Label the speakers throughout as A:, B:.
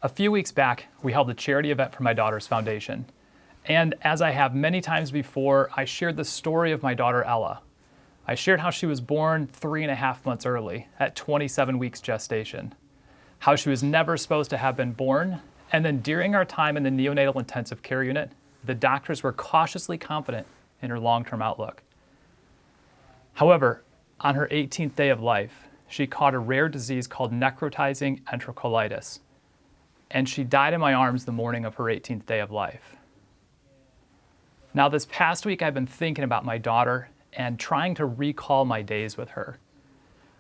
A: A few weeks back, we held a charity event for my daughter's foundation. And as I have many times before, I shared the story of my daughter Ella. I shared how she was born 3.5 months early, at 27 weeks gestation. How she was never supposed to have been born, and then during our time in the neonatal intensive care unit, the doctors were cautiously confident in her long-term outlook. However, on her 18th day of life, she caught a rare disease called necrotizing enterocolitis, and she died in my arms the morning of her 18th day of life. Now, this past week, I've been thinking about my daughter and trying to recall my days with her.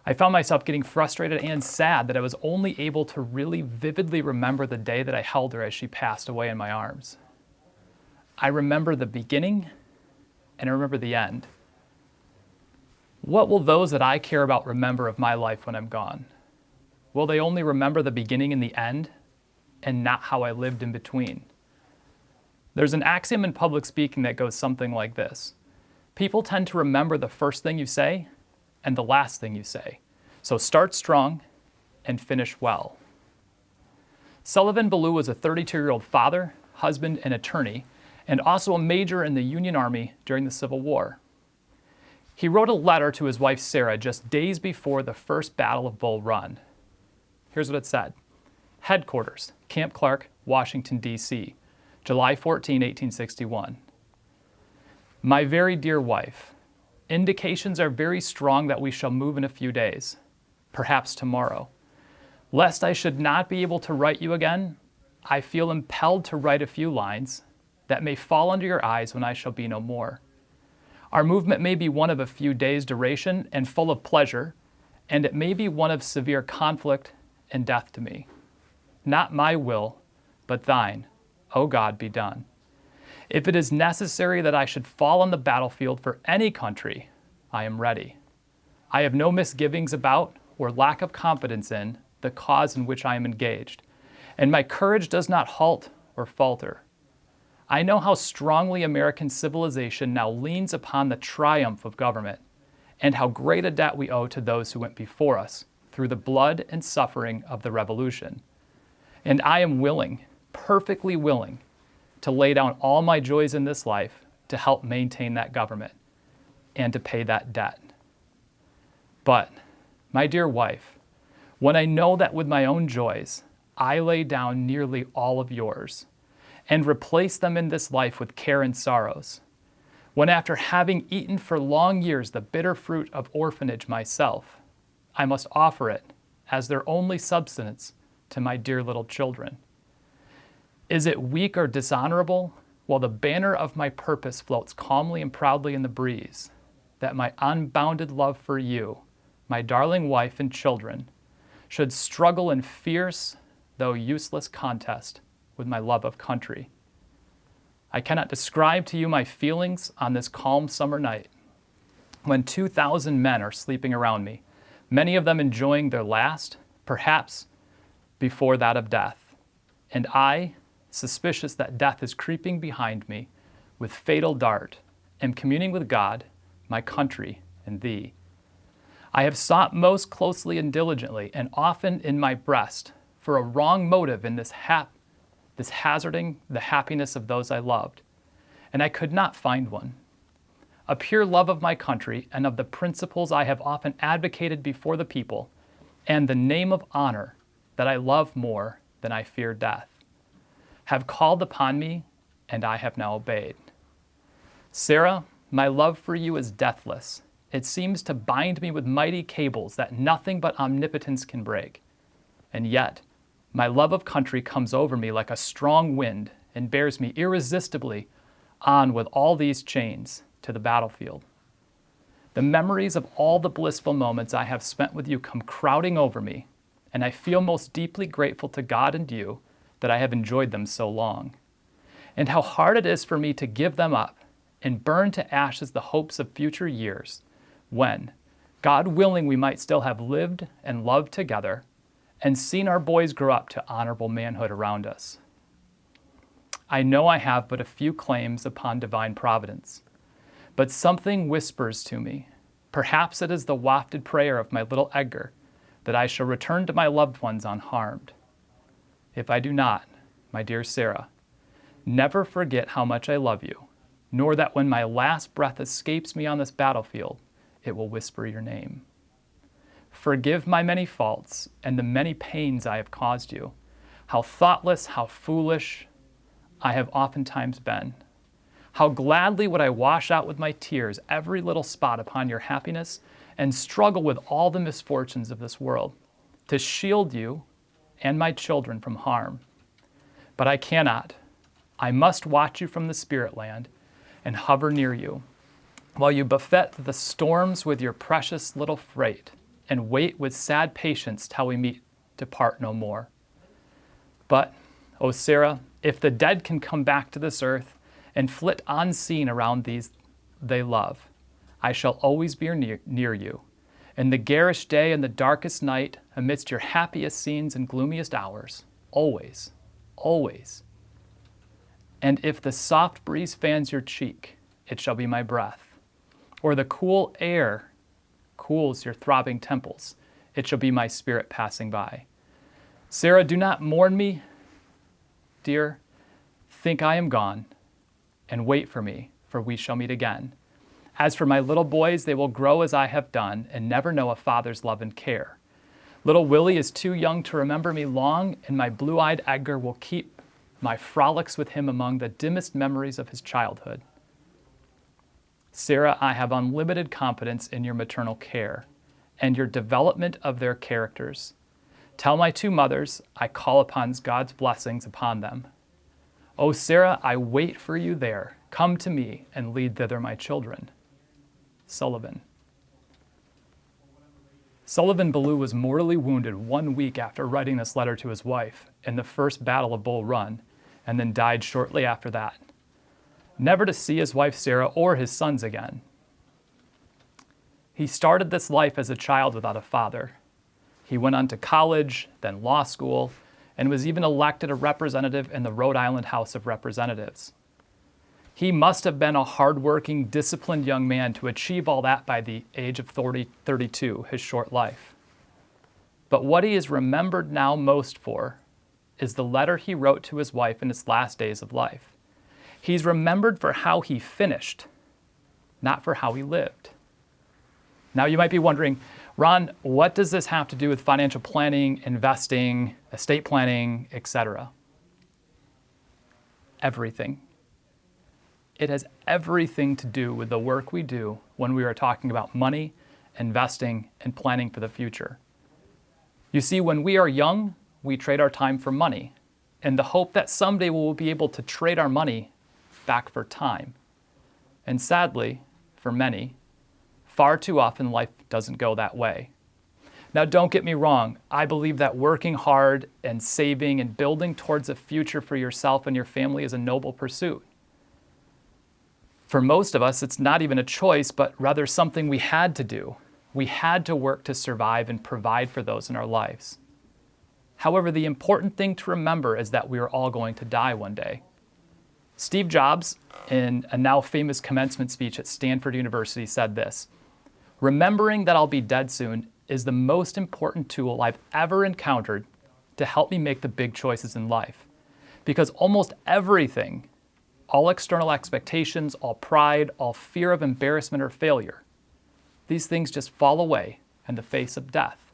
A: I found myself getting frustrated and sad that I was only able to really vividly remember the day that I held her as she passed away in my arms. I remember the beginning and I remember the end. What will those that I care about remember of my life when I'm gone? Will they only remember the beginning and the end and not how I lived in between? There's an axiom in public speaking that goes something like this. People tend to remember the first thing you say and the last thing you say. So start strong and finish well. Sullivan Ballou was a 32-year-old father, husband, and attorney, and also a major in the Union Army during the Civil War. He wrote a letter to his wife Sarah just days before the first Battle of Bull Run. Here's what it said. Headquarters, Camp Clark, Washington, D.C., July 14, 1861. My very dear wife, indications are very strong that we shall move in a few days, perhaps tomorrow. Lest I should not be able to write you again, I feel impelled to write a few lines that may fall under your eyes when I shall be no more. Our movement may be one of a few days' duration and full of pleasure, and it may be one of severe conflict and death to me. Not my will, but thine, O God, be done. If it is necessary that I should fall on the battlefield for any country, I am ready. I have no misgivings about or lack of confidence in the cause in which I am engaged, and my courage does not halt or falter. I know how strongly American civilization now leans upon the triumph of government, and how great a debt we owe to those who went before us through the blood and suffering of the Revolution. And I am willing, perfectly willing, to lay down all my joys in this life to help maintain that government and to pay that debt. But, my dear wife, when I know that with my own joys, I lay down nearly all of yours and replace them in this life with care and sorrows, when after having eaten for long years the bitter fruit of orphanage myself, I must offer it as their only subsistence to my dear little children. Is it weak or dishonorable, while the banner of my purpose floats calmly and proudly in the breeze, that my unbounded love for you, my darling wife and children, should struggle in fierce, though useless contest with my love of country? I cannot describe to you my feelings on this calm summer night, when 2,000 men are sleeping around me, many of them enjoying their last, perhaps before that of death, and I, suspicious that death is creeping behind me with fatal dart, am communing with God, my country, and thee. I have sought most closely and diligently, and often in my breast, for a wrong motive in this hazarding the happiness of those I loved, and I could not find one. A pure love of my country and of the principles I have often advocated before the people, and the name of honor that I love more than I fear death, have called upon me, and I have now obeyed. Sarah, my love for you is deathless. It seems to bind me with mighty cables that nothing but omnipotence can break. And yet, my love of country comes over me like a strong wind and bears me irresistibly on with all these chains to the battlefield. The memories of all the blissful moments I have spent with you come crowding over me, and I feel most deeply grateful to God and you that I have enjoyed them so long, and how hard it is for me to give them up and burn to ashes the hopes of future years when, God willing, we might still have lived and loved together and seen our boys grow up to honorable manhood around us. I know I have but a few claims upon divine providence, but something whispers to me, perhaps it is the wafted prayer of my little Edgar, that I shall return to my loved ones unharmed. If I do not, my dear Sarah, never forget how much I love you, nor that when my last breath escapes me on this battlefield, it will whisper your name. Forgive my many faults and the many pains I have caused you, how thoughtless, how foolish I have oftentimes been. How gladly would I wash out with my tears every little spot upon your happiness and struggle with all the misfortunes of this world to shield you and my children from harm. But I cannot. I must watch you from the spirit land and hover near you, while you buffet the storms with your precious little freight and wait with sad patience till we meet to part no more. But, O Sarah, if the dead can come back to this earth and flit unseen around these they love, I shall always be near you. In the garish day and the darkest night, amidst your happiest scenes and gloomiest hours, always, always. And if the soft breeze fans your cheek, it shall be my breath. Or the cool air cools your throbbing temples, it shall be my spirit passing by. Sarah, do not mourn me, dear. Think I am gone, and wait for me, for we shall meet again. As for my little boys, they will grow as I have done, and never know a father's love and care. Little Willie is too young to remember me long, and my blue-eyed Edgar will keep my frolics with him among the dimmest memories of his childhood. Sarah, I have unlimited confidence in your maternal care and your development of their characters. Tell my two mothers I call upon God's blessings upon them. O Sarah, I wait for you there. Come to me and lead thither my children. Sullivan. Sullivan Ballou was mortally wounded 1 week after writing this letter to his wife in the first battle of Bull Run, and then died shortly after that, never to see his wife Sarah or his sons again. He started this life as a child without a father. He went on to college, then law school, and was even elected a representative in the Rhode Island House of Representatives. He must have been a hardworking, disciplined young man to achieve all that by the age of 32, his short life. But what he is remembered now most for is the letter he wrote to his wife in his last days of life. He's remembered for how he finished, not for how he lived. Now you might be wondering, Ron, what does this have to do with financial planning, investing, estate planning, etc.? Everything. It has everything to do with the work we do when we are talking about money, investing, and planning for the future. You see, when we are young, we trade our time for money in the hope that someday we will be able to trade our money back for time. And sadly, for many, far too often life doesn't go that way. Now, don't get me wrong. I believe that working hard and saving and building towards a future for yourself and your family is a noble pursuit. For most of us, it's not even a choice, but rather something we had to do. We had to work to survive and provide for those in our lives. However, the important thing to remember is that we are all going to die one day. Steve Jobs, in a now famous commencement speech at Stanford University, said this: "Remembering that I'll be dead soon is the most important tool I've ever encountered to help me make the big choices in life. Because almost everything, all external expectations, all pride, all fear of embarrassment or failure, these things just fall away in the face of death,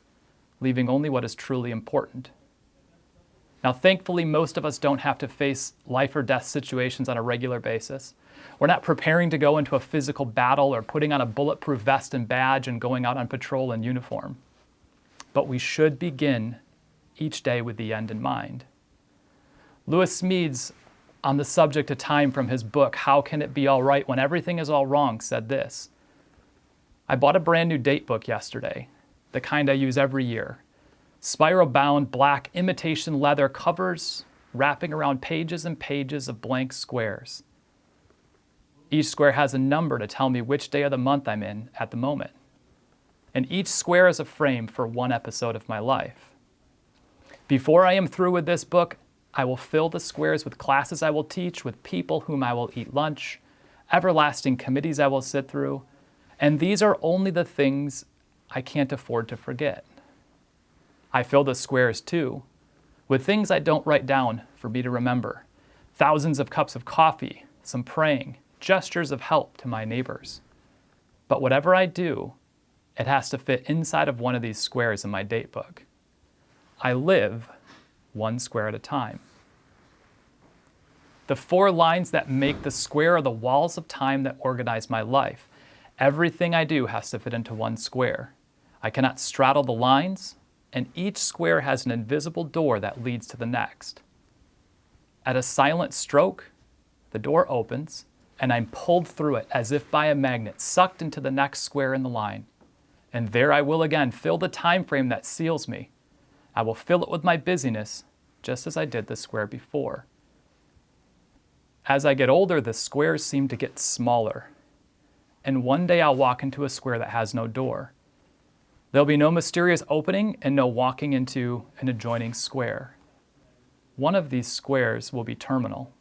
A: leaving only what is truly important." Now, thankfully, most of us don't have to face life or death situations on a regular basis. We're not preparing to go into a physical battle or putting on a bulletproof vest and badge and going out on patrol in uniform. But we should begin each day with the end in mind. Lewis Smedes, on the subject of time from his book, How Can It Be All Right When Everything Is All Wrong, said this: "I bought a brand new date book yesterday, the kind I use every year. Spiral-bound black imitation leather covers wrapping around pages and pages of blank squares. Each square has a number to tell me which day of the month I'm in at the moment. And each square is a frame for one episode of my life. Before I am through with this book, I will fill the squares with classes I will teach, with people whom I will eat lunch, everlasting committees I will sit through, and these are only the things I can't afford to forget. I fill the squares, too, with things I don't write down for me to remember, thousands of cups of coffee, some praying, gestures of help to my neighbors. But whatever I do, it has to fit inside of one of these squares in my date book. I live one square at a time. The 4 lines that make the square are the walls of time that organize my life. Everything I do has to fit into one square. I cannot straddle the lines, and each square has an invisible door that leads to the next. At a silent stroke, the door opens, and I'm pulled through it as if by a magnet, sucked into the next square in the line. And there I will again fill the time frame that seals me. I will fill it with my busyness, just as I did the square before. As I get older, the squares seem to get smaller. And one day I'll walk into a square that has no door. There'll be no mysterious opening and no walking into an adjoining square. One of these squares will be terminal.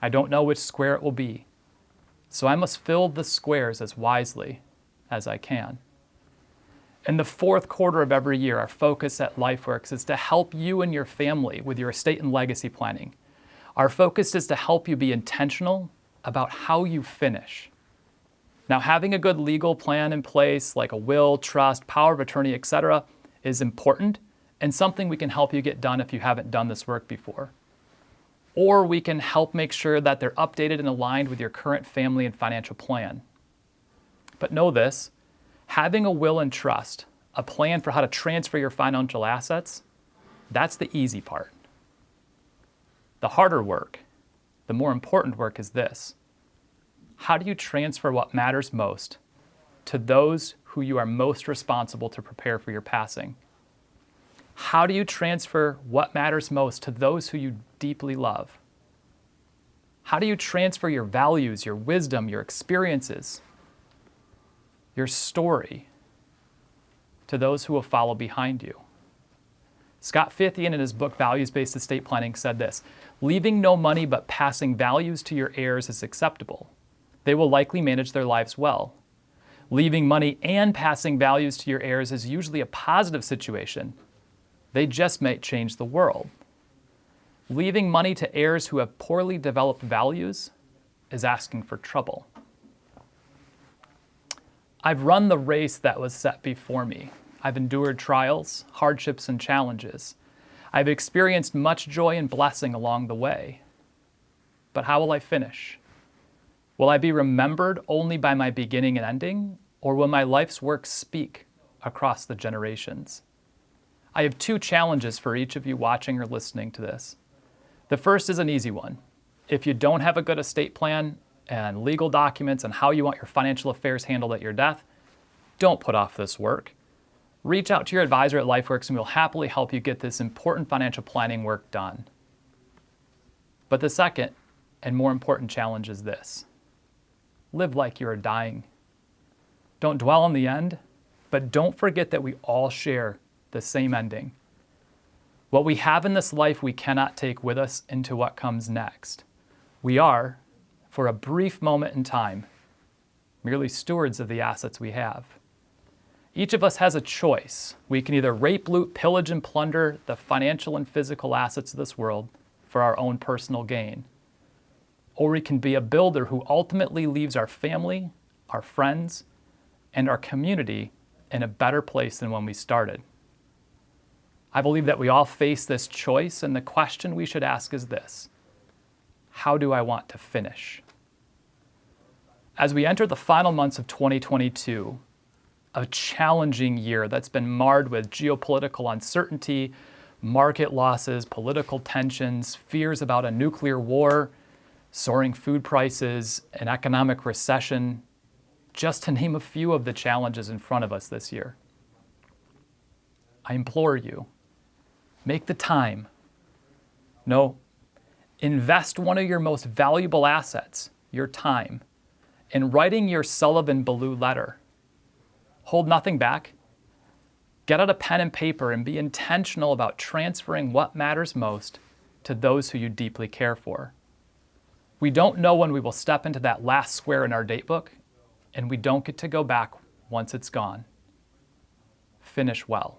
A: I don't know which square it will be, so I must fill the squares as wisely as I can. In the 4th quarter of every year, our focus at LifeWorks is to help you and your family with your estate and legacy planning. Our focus is to help you be intentional about how you finish. Now, having a good legal plan in place, like a will, trust, power of attorney, etc., is important and something we can help you get done if you haven't done this work before. Or we can help make sure that they're updated and aligned with your current family and financial plan. But know this, having a will and trust, a plan for how to transfer your financial assets, that's the easy part. The harder work, the more important work is this. How do you transfer what matters most to those who you are most responsible to prepare for your passing? How do you transfer what matters most to those who you deeply love? How do you transfer your values, your wisdom, your experiences, your story to those who will follow behind you? Scott Fithian, in his book Values-Based Estate Planning, said this: leaving no money but passing values to your heirs is acceptable. They will likely manage their lives well. Leaving money and passing values to your heirs is usually a positive situation. They just may change the world. Leaving money to heirs who have poorly developed values is asking for trouble. I've run the race that was set before me. I've endured trials, hardships, and challenges. I've experienced much joy and blessing along the way. But how will I finish? Will I be remembered only by my beginning and ending, or will my life's work speak across the generations? I have 2 challenges for each of you watching or listening to this. The first is an easy one. If you don't have a good estate plan and legal documents and how you want your financial affairs handled at your death, don't put off this work. Reach out to your advisor at LifeWorks and we'll happily help you get this important financial planning work done. But the second and more important challenge is this. Live like you are dying. Don't dwell on the end, but don't forget that we all share the same ending. What we have in this life we cannot take with us into what comes next. We are, for a brief moment in time, merely stewards of the assets we have. Each of us has a choice. We can either rape, loot, pillage, and plunder the financial and physical assets of this world for our own personal gain. Or we can be a builder who ultimately leaves our family, our friends, and our community in a better place than when we started. I believe that we all face this choice, and the question we should ask is this: how do I want to finish? As we enter the final months of 2022, a challenging year that's been marred with geopolitical uncertainty, market losses, political tensions, fears about a nuclear war, soaring food prices, an economic recession, just to name a few of the challenges in front of us this year. I implore you, make the time. No, invest one of your most valuable assets, your time, in writing your Sullivan-Ballou letter. Hold nothing back. Get out a pen and paper and be intentional about transferring what matters most to those who you deeply care for. We don't know when we will step into that last square in our date book, and we don't get to go back once it's gone. Finish well.